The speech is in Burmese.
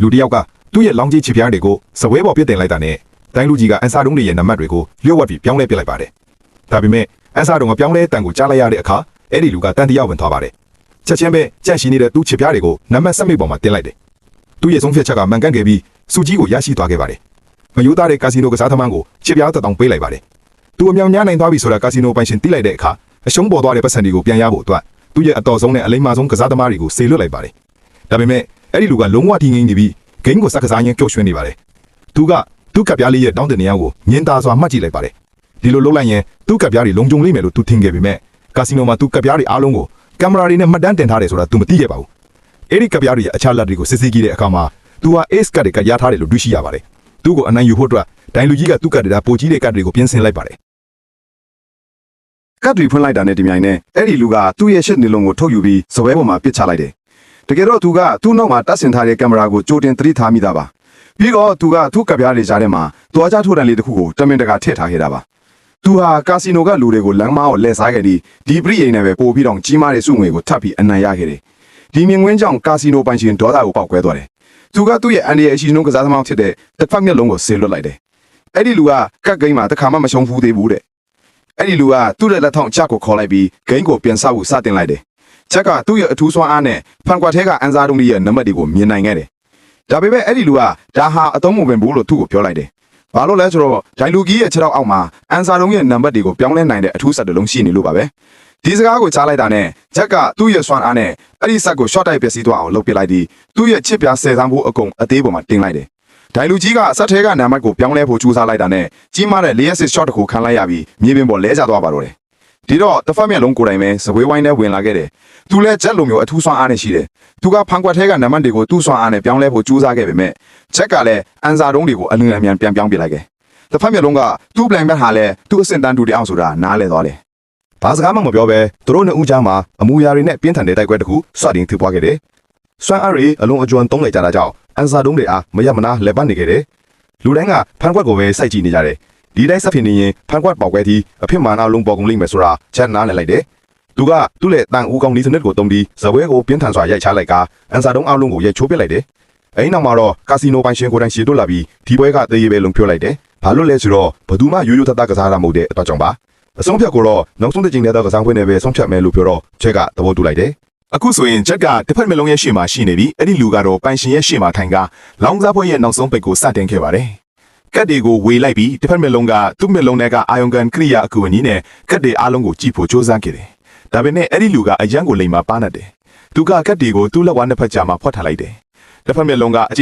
လူတယောက်ကသူ့ရဲ့လောင်းကြီးချစ်ပြားတွေကိုစပွဲပေါ်ပြစ်တင်လိုက်တာနဲ့တိုင်းလူကြီးကအန်ဆာတုံးတွေရဲ့နံပါတ်တွေကိုလျှို့ဝှက်ပြီးပြောင်းလဲပစ်လိုက်ပါတယ်ဒါပေမဲ့အန်ဆာတုံးကပြောင်းလဲတန်ကိုကြားလိုက်ရတဲ့အခါအဲ့ဒီလူကတန်တရားဝင်သွားပါတယ်ချက်ချင်းပဲကြန့်ရှိနေတဲ့သူ့ချစ်ပြားတွေကိုနံပါတ်စမိတ်ပေါ်မှာတင်လိုက်တယ်သူ့ရဲ့ဆုံးဖြတ်ချက်ကမှန်ကန်ခဲ့ပြီးစူကြီးကိုရရှိသွားခဲ့ပါတယ်မယိုးသားတဲ့ကာစီနိုကစားသမားကိုချစ်ပြားတစ်တောင်ပေးလိုက်ပါတယ်သူအမြောင်များနိုင်သွားပြီဆိုတာကာစီနိုပိုင်ရှင်သိလိုက်တဲ့အခါအရှုံးပေါ်သွားတဲ့ပတ်စံတွေကိုပြန်ရဖို့အတွက်သူ့ရဲ့အတော်ဆုံးနဲ့အလိမ္မာဆုံးကစားသမားတွေကိုဆေလွတ်လိုက်ပါတယ်ဒါပေမဲ့အဲ့ဒီလူကလုံးဝထိငိမ့်နေပြီးဂိမ်းကိုစက်ကစားရင်းကြောက်ရွံ့နေပါတယ်သူကသူ့ကပ်ပြားလေးရဲ့တောင်းတနေရကိုညင်သာစွာမှတ်ကြည့်လိုက်ပါတယ်ဒီလိုလုပ်လိုက်ရင်သူ့ကပ်ပြားတွေလုံခြုံလိမ့်မယ်လို့သူထင်ခဲ့ပေမဲ့ကာစီနိုမှာသူ့ကပ်ပြားတွေအားလုံးကိုကင်မရာတွေနဲ့မှတ်တမ်းတင်ထားတယ်ဆိုတာသူမသိခဲ့ပါဘူးအဲ့ဒီကပ်ပြားတွေရဲ့အခြားလက်တွေကိုစစ်ဆေးကြည့်တဲ့အခါမှာသူဟာ ace ကတ်တွေကရထားတယ်လို့တွေးရှိရပါတယ်သူ့ကိုအနိုင်ယူဖို့အတွက်ဒိုင်လူကြီးကသူ့ကတ်တွေကပိုကြီးတဲ့ကတ်တွေကိုပြင်ဆင်လိုက်ပါတယ်ကတ်တွေဖွင့်လိုက်တာနဲ့ဒီမြိုင်နဲ့အဲ့ဒီလူကသူ့ရဲ့ရှစ်နေလုံးကိုထုတ်ယူပြီးစပွဲပေါ်မှာပစ်ချလိုက်တယ်တကယ်တော့သူကသူ့နောက်မှာတပ်ဆင်ထားတဲ့ကင်မရာကိုကြိုတင်သတိထားမိတာပါပြီးတော့သူကသူ့ကပ်ပြားတွေကြားထဲမှာသွားကြထိုးတန်လေးတစ်ခုကိုတမင်တကာထည့်ထားခဲ့တာပါသူဟာကာစီနိုကလူတွေကိုလမ်းမကိုလှည့်စားခဲ့ပြီးဒီပရိယိန်နဲ့ပဲပို့ပြီးတော့ကြီးမားတဲ့စုငွေကိုထပ်ပြီးအနိုင်ရခဲ့တယ်ဒီမြင်ကွင်းကြောင့်ကာစီနိုပိုင်ရှင်ဒေါသကိုပေါက်ကွဲသွားတယ်သူကသူ့ရဲ့အန်ဒီရဲ့အရှိဆုံးကစားသမားဖြစ်တဲ့တစ်ဖက်မျက်လုံးကိုဆေလွတ်လိုက်တယ်အဲ့ဒီလူကကတ်ဂိမ်းမှာတစ်ခါမှမရှုံးဘူးသေးဘူးတဲ့အဲ့ဒီလူကသူ့ရဲ့လက်ထောက်ချက်ကိုခေါ်လိုက်ပြီးဂိမ်းကိုပြန်ဆောက်ဖို့စတင်လိုက်တယ်ချက်ကသူ့ရဲ့အထူးစွမ်းအားနဲ့ဖန်ကွက်ထဲကအန်စာတုံးရဲ့နံပါတ်တွေကိုမြင်နိုင်ခဲ့တယ်ဒါပေမဲ့အဲ့ဒီလူကဒါဟာအသုံးမဝင်ဘူးလို့သူ့ကိုပြောလိုက်တယ်ဘာလို့လဲဆိုတော့ဒိုင်လူကြီးရဲ့ခြေထောက်အောက်မှာအန်စာတုံးရဲ့နံပါတ်တွေကိုပြောင်းလဲနိုင်တဲ့အထူးဆက်တစ်လုံးရှိနေလို့ပါပဲဒီစကားကိုကြားလိုက်တာနဲ့ချက်ကသူ့ရဲ့စွမ်းအားနဲ့အဲ့ဒီဆက်ကို short တိုက်ပျက်စီးသွားအောင်လုပ်ပစ်လိုက်ပြီးသူ့ရဲ့ချစ်ပြားဆယ်ဆန်းဖို့အကုန်အသေးပေါ်မှာတင်လိုက်တယ်ဒိုင်လူကြီးကအဆက်ထဲကနံပါတ်ကိုပြောင်းလဲဖို့ကြိုးစားလိုက်တာနဲ့ကြီးမားတဲ့4-6 shot တစ်ခုခံလိုက်ရပြီးမြေပြင်ပေါ်လဲကျသွားပါတော့တယ်ဒီတော့တစ်ဖက်မျက်လုံးကိုယ်တိုင်ပဲစပွဲဝိုင်းထဲဝင်လာခဲ့တယ်သူလည်းဂျက်လိုမျိုးအထူးစွမ်းအားနဲ့ရှိတယ်သူကဖန်ကွက်ထဲကနံပါတ်တွေကိုသူ့စွမ်းအားနဲ့ပြောင်းလဲဖို့ကြိုးစားခဲ့ပေမဲ့ချက်ကလည်းအန်စာတုံးတွေကိုအလင်းအမြန်ပြန်ပြောင်းပြလိုက်ခဲ့တစ်ဖက်မျက်လုံးကသူ့ plan ဘက်ဟာလည်းသူ့အစင်တန်းတူတအောင်ဆိုတာနားလဲသွားတယ်ဘာစကားမှမပြောဘဲသူတို့နှစ်ဦးကြားမှာအမူအရာတွေနဲ့ပြင်းထန်တဲ့တိုက်ပွဲတစ်ခုစတင်ဖြစ်ပွားခဲ့တယ်စွမ်းအားတွေအလုံးအကျွမ်းသုံးလိုက်ကြတာကြောင့်အန်စာတုံးတွေအားမရမနာလဲပတ်နေခဲ့တယ်လူတိုင်းကဖန်ကွက်ကိုပဲစိုက်ကြည့်နေကြတယ်ဒီတိုင်းဆက်ဖြစ်နေရင်ဖန်ကွက်ပေါက်ကွဲပြီးအဖြစ်မာနာလုံးပေါ်ကုန်လိမ့်မယ်ဆိုတာချက်နားလည်လိုက်တယ်သူကသူ့လက်တန်ဦးကောင်းဒီစနစ်ကိုတုံးပြီးဇပွဲကိုပြင်းထန်စွာရိုက်ချလိုက်ကအန်စာတုံးအလုံးကိုရိုက်ချိုးပစ်လိုက်တယ်အဲဒီနောက်မှာတော့ကာစီနိုပိုင်ရှင်ကိုယ်တိုင်ရှည်တွတ်လာပြီးဒီပွဲကသေရေးပဲလုံးဖြိုးလိုက်တယ်ဘာလို့လဲဆိုတော့ဘသူမှရိုးရိုးသားသားကစားတာမဟုတ်တဲ့အတော့ကြောင့်ပါအဆုံးဖြတ်ကိုတော့နောက်ဆုံးတစ်ချိန်တည်းတော့ကစားခွင့်နဲ့ပဲဆုံးဖြတ်မယ်လို့ပြောတော့ချက်ကသဘောတူလိုက်တယ်အခုဆိုရင်ချက်ကတစ်ဖက်မျက်လုံးရဲ့ရှေ့မှာရှိနေပြီးအဲ့ဒီလူကတော့ပိုင်ရှင်ရဲ့ရှေ့မှာထိုင်ကလောင်းစားပွဲရဲ့နောက်ဆုံးပိတ်ကိုစတင်ခဲ့ပါတယ်ကတ်တွေကိုဝေလိုက်ပြီးတစ်ဖက်မျက်လုံးကသူ့မျက်လုံးထဲကအာယုံကန်ခရိယာအကူအညီနဲ့ကတ်တွေအားလုံးကိုကြည့်ဖို့ကြိုးစားခဲ့တယ်ဒါပေမဲ့အဲ့ဒီလူကအရန်ကိုလိမ်မာပါနေတယ်သူကကတ်တွေကိုသူ့လက်ဝါးနှစ်ဖက်ကြားမှာဖွက်ထားလိုက်တယ်တစ်ဖက်မျက်လုံးကအချင်း